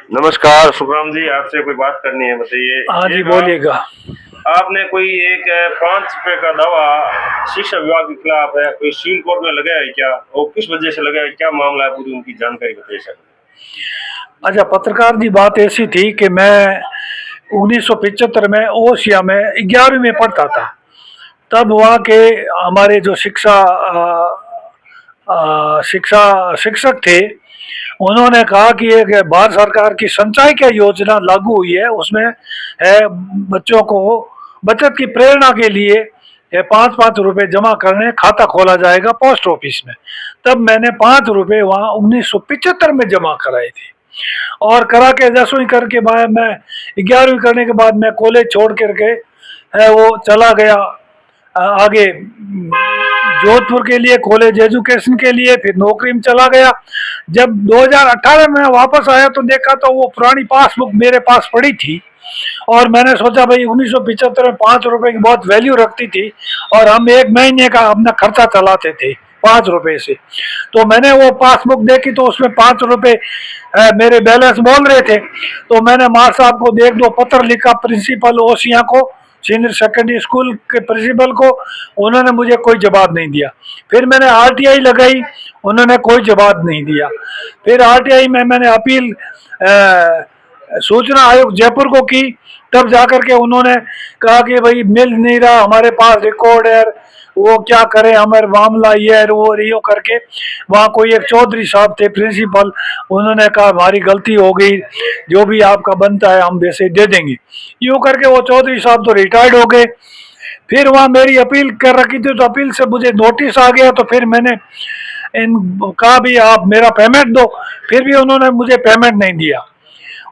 नमस्कार सुखराम जी, आपसे कोई बात करनी है, बताइए। हाँ जी, एक बोलिएगा। आपने कोई एक 5 रुपए का दावा शिक्षा विभाग के खिलाफ है, कोई सिविल कोर्ट में लगाया है क्या? और किस वजह से लगाया है? क्या मामला है? पूरी उनकी जानकारी बताइए सर। अच्छा, पत्रकार जी, बात ऐसी थी कि मैं 1975 में ओसिया में 11वीं में पढ़ता था। तब वहाँ के हमारे जो शिक्षक थे, उन्होंने कहा कि एक भारत सरकार की संचय की योजना लागू हुई है, उसमें है बच्चों को बचत की प्रेरणा के लिए 5-5 रुपए जमा करने खाता खोला जाएगा पोस्ट ऑफिस में। तब मैंने 5 रुपए वहाँ 1975 में जमा कराए थे। और करा के 10वीं करके बाद मैं 11वीं करने के बाद मैं कॉलेज छोड़ करके है वो चला गया आगे जोधपुर के लिए कॉलेज एजुकेशन के लिए, फिर नौकरी में चला गया। जब 2018 में वापस आया तो देखा तो वो पुरानी पासबुक मेरे पास पड़ी थी। और मैंने सोचा भाई 1975 में 5 रुपए की बहुत वैल्यू रखती थी और हम एक महीने का अपना खर्चा चलाते थे 5 रुपए से। तो मैंने वो पासबुक देखी तो उसमें 5 रुपए मेरे बैलेंस बोल रहे थे। तो मैंने मार साहब को एक दो पत्र लिखा, प्रिंसिपल ओसिया को, सीनियर सेकेंडरी स्कूल के प्रिंसिपल को। उन्होंने मुझे कोई जवाब नहीं दिया। फिर मैंने आरटीआई लगाई, उन्होंने कोई जवाब नहीं दिया। फिर आरटीआई में मैंने अपील सूचना आयोग जयपुर को की। तब जाकर के उन्होंने कहा कि भाई मिल नहीं रहा, हमारे पास रिकॉर्ड है, वो क्या करें, हमारे मामला ये है वो रियो करके। वहाँ कोई एक चौधरी साहब थे प्रिंसिपल, उन्होंने कहा हमारी गलती हो गई, जो भी आपका बनता है हम वैसे दे देंगे। यूँ करके वो चौधरी साहब तो रिटायर्ड हो गए। फिर वहाँ मेरी अपील कर रखी थी तो अपील से मुझे नोटिस आ गया। तो फिर मैंने इन कहा भी आप मेरा पेमेंट दो। फिर भी उन्होंने मुझे पेमेंट नहीं दिया।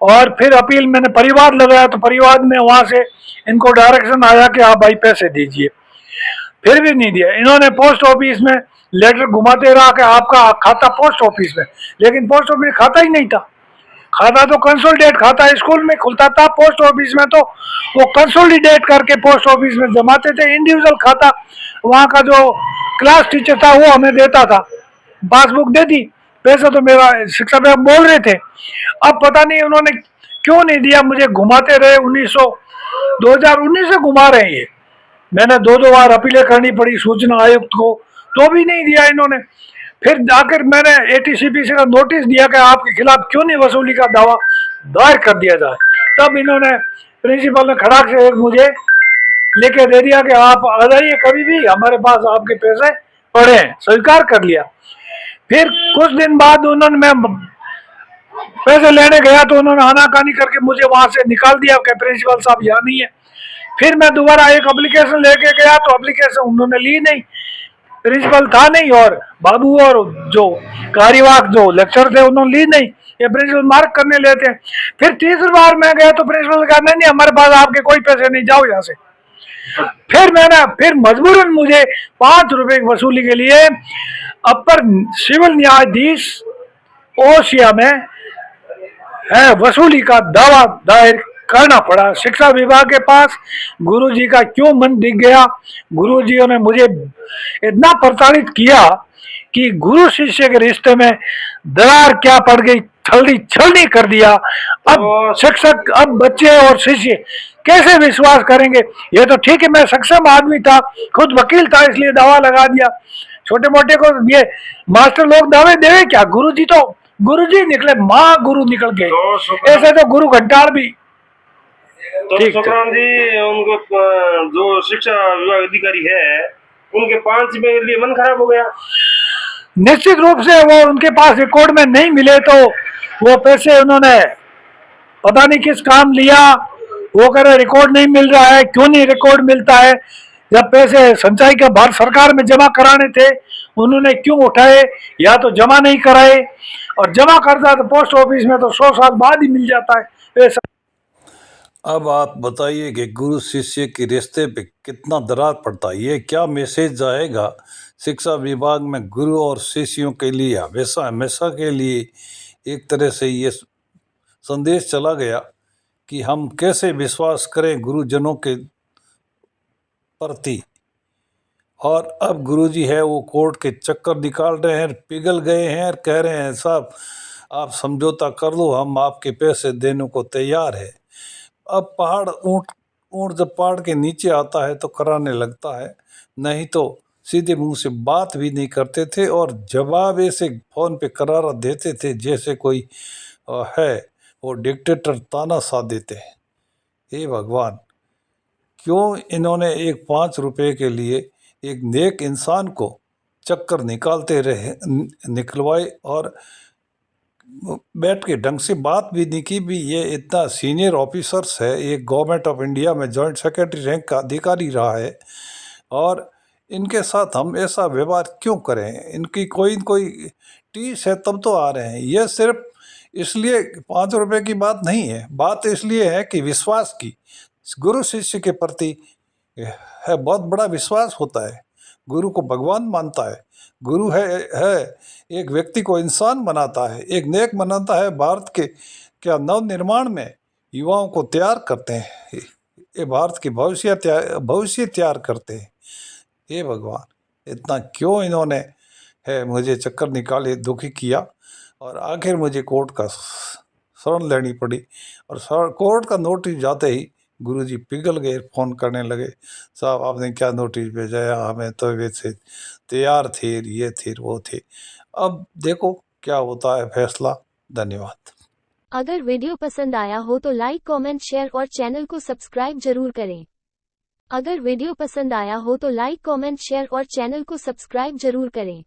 और फिर अपील मैंने परिवार लगाया तो परिवार में वहाँ से इनको डायरेक्शन आया कि आप भाई पैसे दीजिए। फिर भी नहीं दिया। इन्होंने पोस्ट ऑफिस में लेटर घुमाते रहा कि आपका खाता पोस्ट ऑफिस में, लेकिन पोस्ट ऑफिस में खाता ही नहीं था। खाता तो कंसोलिडेट खाता स्कूल में खुलता था, पोस्ट ऑफिस में तो वो कंसोलिडेट करके पोस्ट ऑफिस में जमाते थे। इंडिविजुअल खाता वहाँ का जो क्लास टीचर था वो हमें देता था, पासबुक दे दी। पैसे तो मेरा शिक्षा विभाग बोल रहे थे। अब पता नहीं उन्होंने क्यों नहीं दिया, मुझे घुमाते रहे। 2019 से घुमा रहे हैं ये। मैंने दो दो बार अपीलें करनी पड़ी सूचना आयुक्त को, तो भी नहीं दिया इन्होंने। फिर जाकर मैंने एटीसीपी का नोटिस दिया कि आपके खिलाफ क्यों नहीं वसूली का दावा दायर कर दिया जाए। तब इन्होंने प्रिंसिपल ने खड़ाक से एक मुझे लेके दे दिया कि आप आ जाइए कभी भी, हमारे पास आपके पैसे पड़े हैं। स्वीकार कर लिया। फिर कुछ दिन बाद उन्होंने, मैं पैसे लेने गया तो उन्होंने आनाकानी करके मुझे वहां से निकाल दिया कि प्रिंसिपल साहब यहाँ नहीं है। फिर मैं दोबारा एक एप्लीकेशन लेके गया तो एप्लीकेशन उन्होंने ली नहीं, प्रिंसिपल था नहीं, और बाबू और जो कार्यवाहक जो लेक्चर थे उन्होंने ली नहीं। ये प्रिंसिपल मार्क करने लेते हैं। फिर तीसरी बार मैं गया तो प्रिंसिपल ने कहा नहीं नहीं, हमारे पास आपके कोई पैसे नहीं, जाओ यहाँ से। फिर मजबूरन मुझे 5 रुपए की वसूली के लिए अपर सिविल न्यायाधीश ओसिया में है वसूली का दावा दायर करना पड़ा शिक्षा विभाग के पास। गुरुजी का क्यों मन दिख गया, गुरुजियों ने मुझे इतना प्रताड़ित किया कि गुरु शिष्य के रिश्ते में दरार क्या पड़ गई, छलनी छलनी कर दिया। अब शिक्षक, अब बच्चे और शिष्य कैसे विश्वास करेंगे। ये तो ठीक है, मैं सक्षम आदमी था, खुद वकील था, इसलिए दावा लगा दिया। छोटे मोटे को ये मास्टर लोग दावे देवे क्या, गुरुजी तो गुरुजी निकले, माँ गुरु निकल गए। ऐसे तो गुरु घंटाल भी। तो सुखराम जी, उनको जो शिक्षा विभाग अधिकारी है, उनके 5 रुपए के लिए मन खराब हो गया। निश्चित रूप से वो उनके पास रिकॉर्ड में नहीं मिले तो वो पैसे उन्होंने पता नहीं किस काम लिया। वो कह रहे रिकॉर्ड नहीं मिल रहा है, क्यों नहीं रिकॉर्ड मिलता है, जब पैसे संचय के भारत सरकार में जमा कराने थे उन्होंने क्यों उठाए, या तो जमा नहीं कराए, और जमा करता तो पोस्ट ऑफिस में तो 100 साल बाद ही मिल जाता है ऐसा। अब आप बताइए कि गुरु शिष्य के रिश्ते पे कितना दरार पड़ता है, ये क्या मैसेज जाएगा शिक्षा विभाग में गुरु और शिष्यों के लिए। हमेशा हमेशा के लिए एक तरह से ये संदेश चला गया कि हम कैसे विश्वास करें गुरुजनों के प्रति। और अब गुरुजी है वो कोर्ट के चक्कर निकाल रहे हैं, पिघल गए हैं और कह रहे हैं साहब आप समझौता कर लो, हम आपके पैसे देने को तैयार है। अब पहाड़ ऊँट ऊँट जब पहाड़ के नीचे आता है तो कराने लगता है, नहीं तो सीधे मुंह से बात भी नहीं करते थे और जवाब ऐसे फोन पे करारा देते थे जैसे कोई है वो डिक्टेटर ताना सा देते हैं। हे भगवान, क्यों इन्होंने एक 5 रुपए के लिए एक नेक इंसान को चक्कर निकालते रहे निकलवाए और बैठ के ढंग से बात भी नहीं की भी। ये इतना सीनियर ऑफिसर्स है, एक गवर्नमेंट ऑफ इंडिया में जॉइंट सेक्रेटरी रैंक का अधिकारी रहा है और इनके साथ हम ऐसा व्यवहार क्यों करें? इनकी कोई न कोई टीस है तब तो आ रहे हैं। यह सिर्फ इसलिए 5 रुपए की बात नहीं है, बात इसलिए है कि विश्वास की, गुरु शिष्य के प्रति है बहुत बड़ा विश्वास होता है। गुरु को भगवान मानता है, गुरु है एक व्यक्ति को इंसान बनाता है, एक नेक बनाता है, भारत के क्या नव निर्माण में युवाओं को तैयार करते हैं, ये भारत की भविष्य तैयार करते हैं। हे भगवान, इतना क्यों इन्होंने है मुझे चक्कर निकाले, दुखी किया और आखिर मुझे कोर्ट का शरण लेनी पड़ी और कोर्ट का नोटिस जाते ही गुरुजी पिघल गए, फ़ोन करने लगे, साहब आपने क्या नोटिस भेजा है, हमें तो वैसे तैयार थे, ये थे वो थे। अब देखो क्या होता है फैसला। धन्यवाद। अगर वीडियो पसंद आया हो तो लाइक, कमेंट, शेयर और चैनल को सब्सक्राइब जरूर करें। अगर वीडियो पसंद आया हो तो लाइक, कमेंट, शेयर और चैनल को सब्सक्राइब जरूर करें।